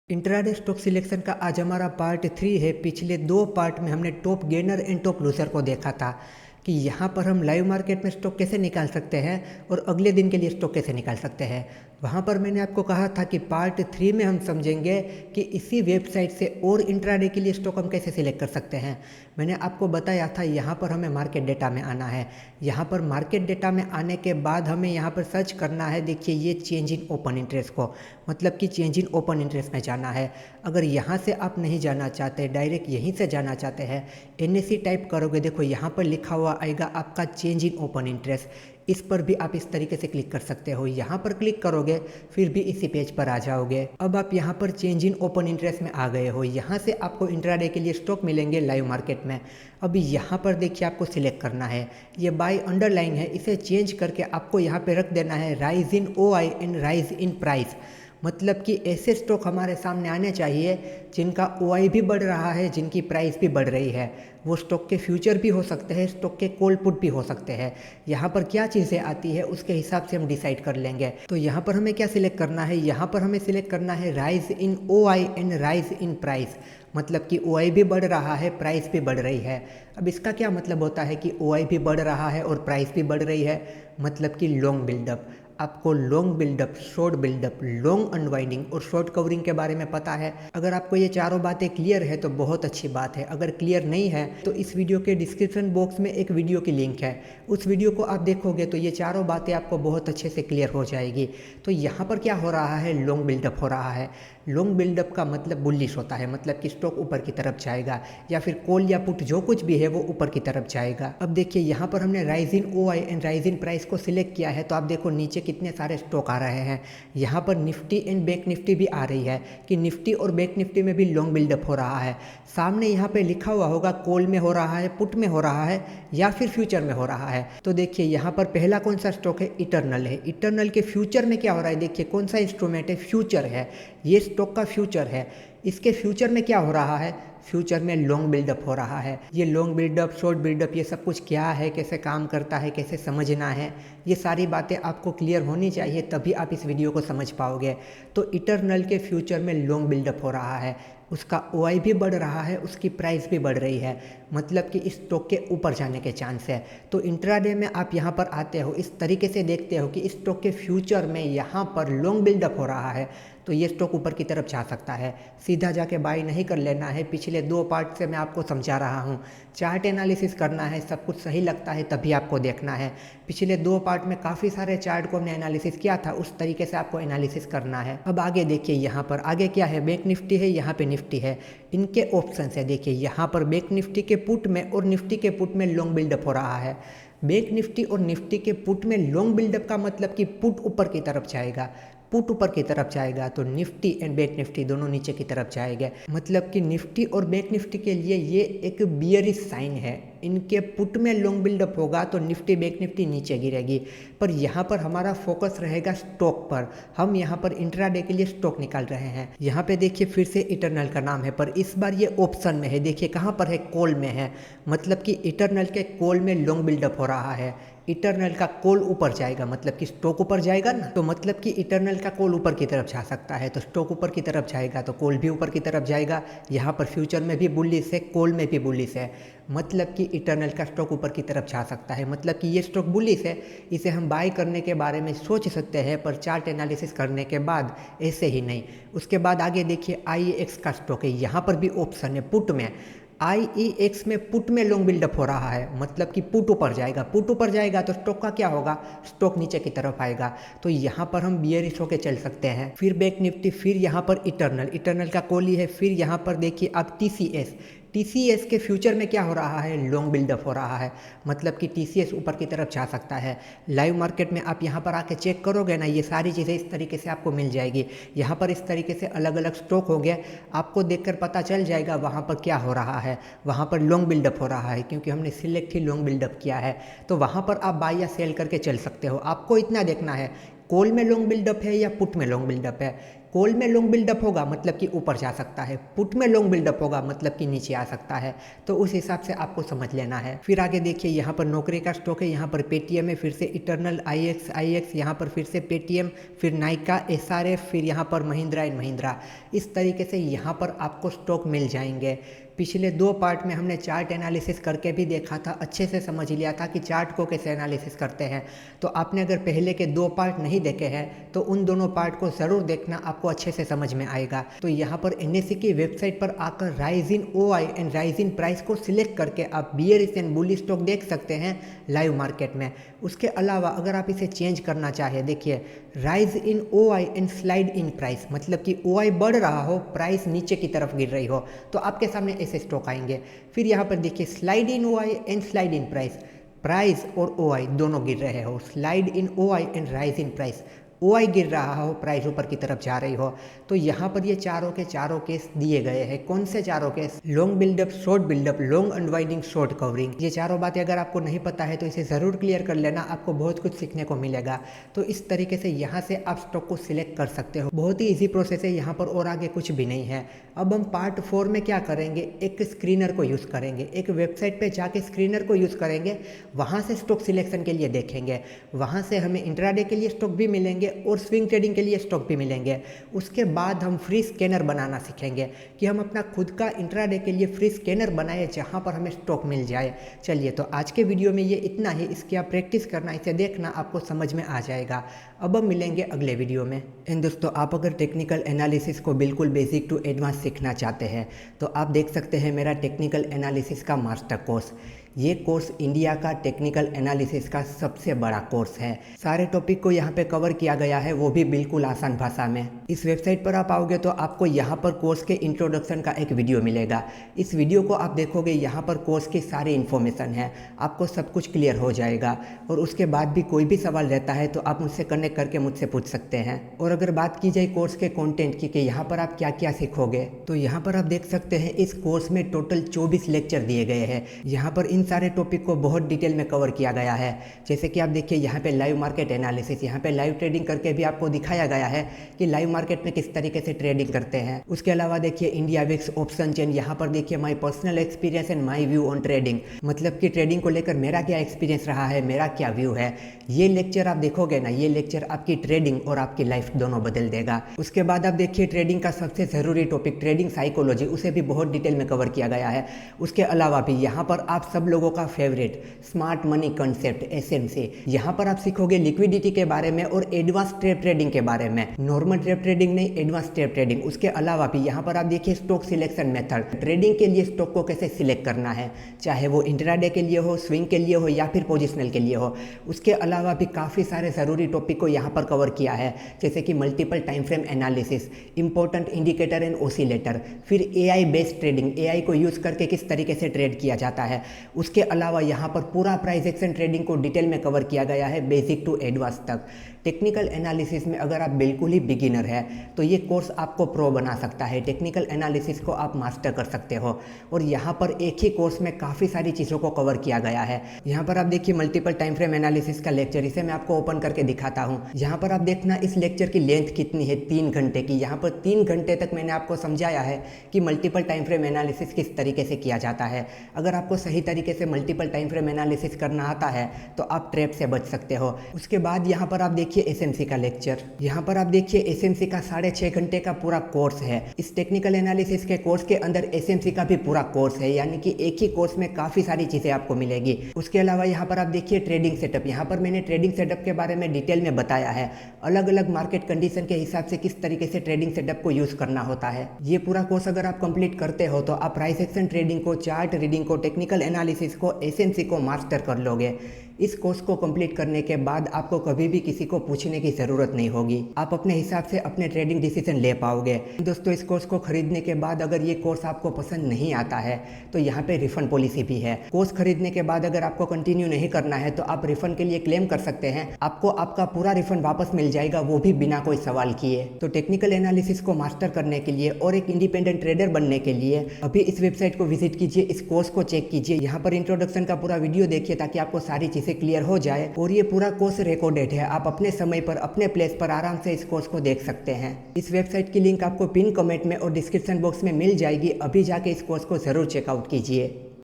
Intraday stock selection का आज हमारा पार्ट 3 है। पिछले 2 पार्ट में हमने top gainer and top loser को देखा था कि यहाँ पर हम लाइव मार्केट में स्टॉक कैसे निकाल सकते हैं और अगले दिन के लिए स्टॉक कैसे निकाल सकते हैं। वहाँ पर मैंने आपको कहा था कि पार्ट 3 में हम समझेंगे कि इसी वेबसाइट से और इंट्राडे के लिए स्टॉक हम कैसे सिलेक्ट कर सकते हैं। मैंने आपको बताया था यहाँ पर हमें मार्केट डेटा में आना है। यहाँ पर मार्केट डेटा में आने के बाद हमें यहाँ पर सर्च करना है। देखिए ये चेंज इन ओपन इंटरेस्ट को, मतलब कि चेंज इन ओपन इंटरेस्ट में जाना है। अगर यहाँ से आप नहीं जाना चाहते, डायरेक्ट यहीं से जाना चाहते हैं, NSE टाइप करोगे, देखो यहाँ पर लिखा हुआ आएगा आपका चेंज इन ओपन इंटरेस्ट। इस पर भी आप इस तरीके से क्लिक कर सकते हो। यहाँ पर क्लिक करोगे फिर भी इसी पेज पर आ जाओगे। अब आप यहाँ पर चेंज इन ओपन इंटरेस्ट में आ गए हो। यहाँ से आपको इंट्राडे के लिए स्टॉक मिलेंगे लाइव मार्केट में। अभी यहाँ पर देखिए आपको सिलेक्ट करना है, ये बाय अंडरलाइन है, इसे चेंज करके आपको यहाँ पे रख देना है rise in OI and rise in price. मतलब कि ऐसे स्टॉक हमारे सामने आने चाहिए जिनका OI भी बढ़ रहा है, जिनकी प्राइस भी बढ़ रही है। वो स्टॉक के फ्यूचर भी हो सकते हैं, स्टॉक के कॉल पुट भी हो सकते हैं। यहाँ पर क्या चीज़ें आती है उसके हिसाब से हम डिसाइड कर लेंगे। तो यहाँ पर हमें क्या सिलेक्ट करना है, यहाँ पर हमें सिलेक्ट करना है rise in OI and rise in price. मतलब कि OI भी बढ़ रहा है, प्राइस भी बढ़ रही है। अब इसका क्या मतलब होता है कि OI भी बढ़ रहा है और प्राइस भी बढ़ रही है, मतलब कि लॉन्ग बिल्डअप। आपको long buildup, short buildup, long unwinding और शॉर्ट कवरिंग के बारे में पता है। अगर आपको ये चारों बातें क्लियर है तो बहुत अच्छी बात है। अगर क्लियर नहीं है तो इस वीडियो के डिस्क्रिप्शन बॉक्स में एक वीडियो की लिंक है, उस वीडियो को आप देखोगे तो ये चारों बातें आपको बहुत अच्छे से क्लियर हो जाएगी। तो यहाँ पर क्या हो रहा है, लॉन्ग बिल्डअप हो रहा है। लॉन्ग बिल्डअप का मतलब बुलिश होता है, मतलब कि स्टॉक ऊपर की तरफ जाएगा, या फिर कॉल या पुट जो कुछ भी है वो ऊपर की तरफ जाएगा। अब देखिए यहाँ पर हमने rise in OI and rise in price को सिलेक्ट किया है, तो आप देखो नीचे कितने सारे स्टॉक आ रहे हैं। यहाँ पर निफ्टी एंड बैंक निफ्टी भी आ रही है कि निफ्टी और बैंक निफ्टी में भी लॉन्ग बिल्डअप हो रहा है। सामने यहाँ पे लिखा हुआ होगा कॉल में हो रहा है, पुट में हो रहा है, या फिर फ्यूचर में हो रहा है। तो देखिए यहाँ पर पहला कौन सा स्टॉक है, इटर्नल है। इटर्नल के फ्यूचर में क्या हो रहा है, देखिए कौन सा इंस्ट्रूमेंट है, फ्यूचर है। ये स्टॉक का फ्यूचर है। इसके फ्यूचर में क्या हो रहा है, फ्यूचर में लॉन्ग बिल्डअप हो रहा है। ये लॉन्ग बिल्डअप, शॉर्ट बिल्डअप, ये सब कुछ क्या है, कैसे काम करता है, कैसे समझना है, ये सारी बातें आपको क्लियर होनी चाहिए, तभी आप इस वीडियो को समझ पाओगे। तो इटर्नल के फ्यूचर में लॉन्ग बिल्डअप हो रहा है, उसका OI भी बढ़ रहा है, उसकी प्राइस भी बढ़ रही है, मतलब कि इस स्टॉक के ऊपर जाने के चांस है। तो इंट्राडे में आप यहाँ पर आते हो, इस तरीके से देखते हो कि इस स्टॉक के फ्यूचर में यहाँ पर लॉन्ग बिल्डअप हो रहा है, तो ये स्टॉक ऊपर की तरफ जा सकता है। सीधा जाके बाई नहीं कर लेना है। पिछले 2 पार्ट से मैं आपको समझा रहा हूँ, चार्ट एनालिसिस करना है, सब कुछ सही लगता है तभी आपको देखना है। पिछले 2 पार्ट में काफ़ी सारे चार्ट को हमने एनालिसिस किया था, उस तरीके से आपको एनालिसिस करना है। अब आगे देखिए, यहाँ पर आगे क्या है, बैंक निफ्टी है, यहाँ पे निफ्टी है, इनके ऑप्शन है। देखिए यहाँ पर बैंक निफ्टी के पुट में और निफ्टी के पुट में लॉन्ग बिल्डअप हो रहा है। बैंक निफ्टी और निफ्टी के पुट में लॉन्ग बिल्डअप का मतलब कि पुट ऊपर की तरफ जाएगा, पुट ऊपर की तरफ जाएगा तो निफ्टी एंड बैंक निफ्टी दोनों नीचे की तरफ जाएंगे। मतलब कि निफ्टी और बैंक निफ्टी के लिए ये एक बियरिश साइन है। इनके पुट में लॉन्ग बिल्डअप होगा तो निफ्टी बैंक निफ्टी नीचे गिरेगी। पर यहाँ पर हमारा फोकस रहेगा स्टॉक पर। हम यहाँ पर इंट्राडे के लिए स्टॉक निकाल रहे हैं। यहाँ पे देखिए फिर से इटर्नल का नाम है, पर इस बार ये ऑप्शन में है। देखिए कहाँ पर है, कॉल में है, मतलब कि इटर्नल के कॉल में लॉन्ग बिल्डअप हो रहा है। इटर्नल का कॉल ऊपर जाएगा, मतलब कि स्टॉक ऊपर जाएगा ना, तो मतलब कि इटर्नल का कॉल ऊपर की तरफ जा सकता है। तो स्टॉक ऊपर की तरफ जाएगा तो कॉल भी ऊपर की तरफ जाएगा। यहाँ पर फ्यूचर में भी बुलिश है, कॉल में भी बुलिश है, मतलब कि इटर्नल का स्टॉक ऊपर की तरफ जा सकता है। मतलब कि ये स्टॉक बुलिश है, इसे हम बाय करने के बारे में सोच सकते हैं, पर चार्ट एनालिसिस करने के बाद ऐसे ही नहीं। उसके बाद आगे देखिए IEX का स्टॉक है, यहाँ पर भी ऑप्शन है पुट में। IEX में पुट में लॉन्ग बिल्डअप हो रहा है, मतलब कि पुट ऊपर जाएगा, पुट ऊपर जाएगा तो स्टॉक का क्या होगा, स्टॉक नीचे की तरफ आएगा। तो यहाँ पर हम बियरिश होकर चल सकते हैं। फिर बैंक निफ्टी, फिर यहाँ पर इटर्नल, इटर्नल का कॉल ही है। फिर यहाँ पर देखिए अब TCS के फ्यूचर में क्या हो रहा है, लॉन्ग बिल्डअप हो रहा है, मतलब कि TCS ऊपर की तरफ जा सकता है। लाइव मार्केट में आप यहाँ पर आके चेक करोगे ना, ये सारी चीज़ें इस तरीके से आपको मिल जाएगी। यहाँ पर इस तरीके से अलग अलग स्टॉक हो गया, आपको देखकर पता चल जाएगा वहाँ पर क्या हो रहा है। वहाँ पर लॉन्ग बिल्डअप हो रहा है क्योंकि हमने सिलेक्ट ही लॉन्ग बिल्डअप किया है, तो वहाँ पर आप बाय या सेल करके चल सकते हो। आपको इतना देखना है कॉल में लॉन्ग बिल्डअप है या पुट में लॉन्ग बिल्डअप है। कॉल में लॉन्ग बिल्डअप होगा मतलब कि ऊपर जा सकता है, पुट में लॉन्ग बिल्डअप होगा मतलब कि नीचे आ सकता है। तो उस हिसाब से आपको समझ लेना है। फिर आगे देखिए यहाँ पर नौकरी का स्टॉक है, यहाँ पर पेटीएम है, फिर से इटर्नल IX यहाँ पर फिर से पेटीएम, फिर नाइका SRF, फिर यहाँ पर महिंद्रा एंड महिंद्रा। इस तरीके से यहाँ पर आपको स्टॉक मिल जाएंगे। पिछले 2 पार्ट में हमने चार्ट एनालिसिस करके भी देखा था, अच्छे से समझ लिया था कि चार्ट को कैसे एनालिसिस करते हैं। तो आपने अगर पहले के 2 पार्ट नहीं देखे हैं तो उन दोनों पार्ट को ज़रूर देखना, आपको अच्छे से समझ में आएगा। तो यहाँ पर NSE की वेबसाइट पर आकर rise in OI and rise in price को सिलेक्ट करके आप बियरिश एंड बुलिश स्टॉक देख सकते हैं लाइव मार्केट में। उसके अलावा अगर आप इसे चेंज करना चाहें, देखिए rise in OI and slide in price, मतलब कि OI बढ़ रहा हो, प्राइस नीचे की तरफ गिर रही हो, तो आपके सामने ऐसे स्टॉक आएंगे। फिर यहाँ पर देखिए slide in OI and slide in price, price और OI दोनों गिर रहे हो, slide in OI and rise in price, OI गिर रहा हो, प्राइस ऊपर की तरफ जा रही हो। तो यहाँ पर ये चारों के चारों केस दिए गए हैं। कौन से चारों केस? Long buildup, short buildup, long unwinding, short covering. ये चारों बातें अगर आपको नहीं पता है तो इसे ज़रूर क्लियर कर लेना, आपको बहुत कुछ सीखने को मिलेगा। तो इस तरीके से यहाँ से आप स्टॉक को सिलेक्ट कर सकते हो। बहुत ही ईजी प्रोसेस है यहाँ पर, और आगे कुछ भी नहीं है। अब हम पार्ट 4 में क्या करेंगे, एक स्क्रीनर को यूज़ करेंगे। एक वेबसाइट पर जाके स्क्रीनर को यूज़ करेंगे, वहाँ से स्टॉक सिलेक्शन के लिए देखेंगे। वहाँ से हमें इंट्राडे के लिए स्टॉक भी मिलेंगे और स्विंग ट्रेडिंग के लिए स्टॉक भी मिलेंगे। उसके बाद हम फ्री स्कैनर बनाना सीखेंगे कि हम अपना खुद का इंट्राडे के लिए फ्री स्कैनर बनाए जहां पर हमें स्टॉक मिल जाए। चलिए, तो आज के वीडियो में ये इतना ही। इसकी आप प्रैक्टिस करना, इसे देखना, आपको समझ में आ जाएगा। अब हम मिलेंगे अगले वीडियो में। एंड दोस्तों, आप अगर टेक्निकल एनालिसिस को बिल्कुल बेसिक टू एडवांस सीखना चाहते हैं तो आप देख सकते हैं मेरा टेक्निकल एनालिसिस का मास्टर कोर्स। ये कोर्स इंडिया का टेक्निकल एनालिसिस का सबसे बड़ा कोर्स है। सारे टॉपिक को यहाँ पे कवर किया गया है, वो भी बिल्कुल आसान भाषा में। इस वेबसाइट पर आप आओगे तो आपको यहाँ पर कोर्स के इंट्रोडक्शन का एक वीडियो मिलेगा। इस वीडियो को आप देखोगे, यहाँ पर कोर्स की सारी इन्फॉर्मेशन है, आपको सब कुछ क्लियर हो जाएगा। और उसके बाद भी कोई भी सवाल रहता है तो आप मुझसे कनेक्ट करके मुझसे पूछ सकते हैं। और अगर बात की जाए कोर्स के कंटेंट की कि यहाँ पर आप क्या क्या सीखोगे, तो यहाँ पर आप देख सकते हैं इस कोर्स में टोटल 24 लेक्चर दिए गए हैं। यहाँ पर इन सारे टॉपिक को बहुत डिटेल में कवर किया गया है। जैसे कि आप देखिए यहाँ पे लाइव मार्केट एनालिसिस, यहाँ पे लाइव ट्रेडिंग करके भी आपको दिखाया गया है कि लाइव मार्केट में किस तरीके से ट्रेडिंग करते हैं। उसके अलावा देखिए इंडिया विक्स ऑप्शन चेन, यहाँ पर देखिए my personal experience and my view on trading, मतलब कि ट्रेडिंग को लेकर मेरा क्या एक्सपीरियंस रहा है, मेरा क्या व्यू है। ये लेक्चर आप देखोगे ना, ये लेक्चर आपकी ट्रेडिंग और आपकी लाइफ दोनों बदल देगा। उसके बाद आप देखिए ट्रेडिंग का सबसे ज़रूरी टॉपिक ट्रेडिंग साइकोलॉजी, उसे भी बहुत डिटेल में कवर किया गया है। उसके अलावा भी यहाँ पर आप सब लोगों का favourite smart money concept SMC, यहाँ पर आप सीखोगे लिक्विडिटी के बारे में और एडवांस ट्रेड ट्रेडिंग के बारे में। नॉर्मल ट्रेड ट्रेडिंग नहीं, एडवांस ट्रेड ट्रेडिंग। उसके अलावा भी यहाँ पर आप देखिए स्टॉक सिलेक्शन मेथड, ट्रेडिंग के लिए स्टॉक को कैसे सिलेक्ट करना है, चाहे वो इंट्राडे के लिए हो, स्विंग के लिए हो या फिर पोजिशनल के लिए हो। उसके अलावा भी काफ़ी सारे ज़रूरी टॉपिक को यहाँ पर कवर किया है, जैसे कि multiple time frame analysis, important indicator and oscillator, फिर AI बेस्ड ट्रेडिंग, AI को यूज़ करके किस तरीके से ट्रेड किया जाता है। उसके अलावा यहाँ पर पूरा प्राइस एक्शन ट्रेडिंग को डिटेल में कवर किया गया है, बेसिक टू एडवांस तक। टेक्निकल एनालिसिस में अगर आप बिल्कुल ही बिगिनर है तो ये कोर्स आपको प्रो बना सकता है। टेक्निकल एनालिसिस को आप मास्टर कर सकते हो। और यहाँ पर एक ही कोर्स में काफ़ी सारी चीज़ों को कवर किया गया है। यहाँ पर आप देखिए मल्टीपल टाइम फ्रेम एनालिसिस का लेक्चर, इसे मैं आपको ओपन करके दिखाता हूँ। यहाँ पर आप देखना इस लेक्चर की लेंथ कितनी है, 3 घंटे की। यहाँ पर 3 घंटे तक मैंने आपको समझाया है कि मल्टीपल टाइम फ्रेम एनालिसिस किस तरीके से किया जाता है। अगर आपको सही तरीके से मल्टीपल टाइम फ्रेम एनालिसिस करना आता है तो आप ट्रैप से बच सकते हो। उसके बाद यहाँ पर आप देखिए SMC का लेक्चर, यहाँ पर आप देखिए SMC का 6.5 घंटे का पूरा कोर्स है। इस टेक्निकल एनालिसिस के कोर्स के अंदर SMC का भी पूरा कोर्स है, यानी कि एक ही कोर्स में काफ़ी सारी चीज़ें आपको मिलेगी। उसके अलावा यहाँ पर आप देखिए ट्रेडिंग सेटअप, यहाँ पर मैंने ट्रेडिंग सेटअप के बारे में डिटेल में बताया है, अलग अलग मार्केट कंडीशन के हिसाब से किस तरीके से ट्रेडिंग सेटअप को यूज़ करना होता है। ये पूरा कोर्स अगर आप कंप्लीट करते हो तो आप प्राइस एक्शन ट्रेडिंग को, चार्ट रीडिंग को, टेक्निकल एनालिसिस को, SMC को मास्टर कर लोगे। इस कोर्स को कंप्लीट करने के बाद आपको कभी भी किसी को पूछने की ज़रूरत नहीं होगी, आप अपने हिसाब से अपने ट्रेडिंग डिसीजन ले पाओगे। दोस्तों, इस कोर्स को खरीदने के बाद अगर ये कोर्स आपको पसंद नहीं आता है तो यहाँ पे रिफंड पॉलिसी भी है। कोर्स खरीदने के बाद अगर आपको कंटिन्यू नहीं करना है तो आप रिफंड के लिए क्लेम कर सकते हैं, आपको आपका पूरा रिफंड वापस मिल जाएगा, वो भी बिना कोई सवाल किए। तो टेक्निकल एनालिसिस को मास्टर करने के लिए और एक इंडिपेंडेंट ट्रेडर बनने के लिए अभी इस वेबसाइट को विजिट कीजिए, इस कोर्स को चेक कीजिए, यहाँ पर इंट्रोडक्शन का पूरा वीडियो देखिए ताकि आपको सारी चीज़ें से क्लियर हो जाए। और ये पूरा कोर्स रिकॉर्डेड है, आप अपने समय पर अपने प्लेस पर आराम से इस कोर्स को देख सकते हैं। इस वेबसाइट की लिंक आपको पिन कमेंट में और डिस्क्रिप्शन बॉक्स में मिल जाएगी। अभी जाके इस कोर्स को ज़रूर चेकआउट कीजिए।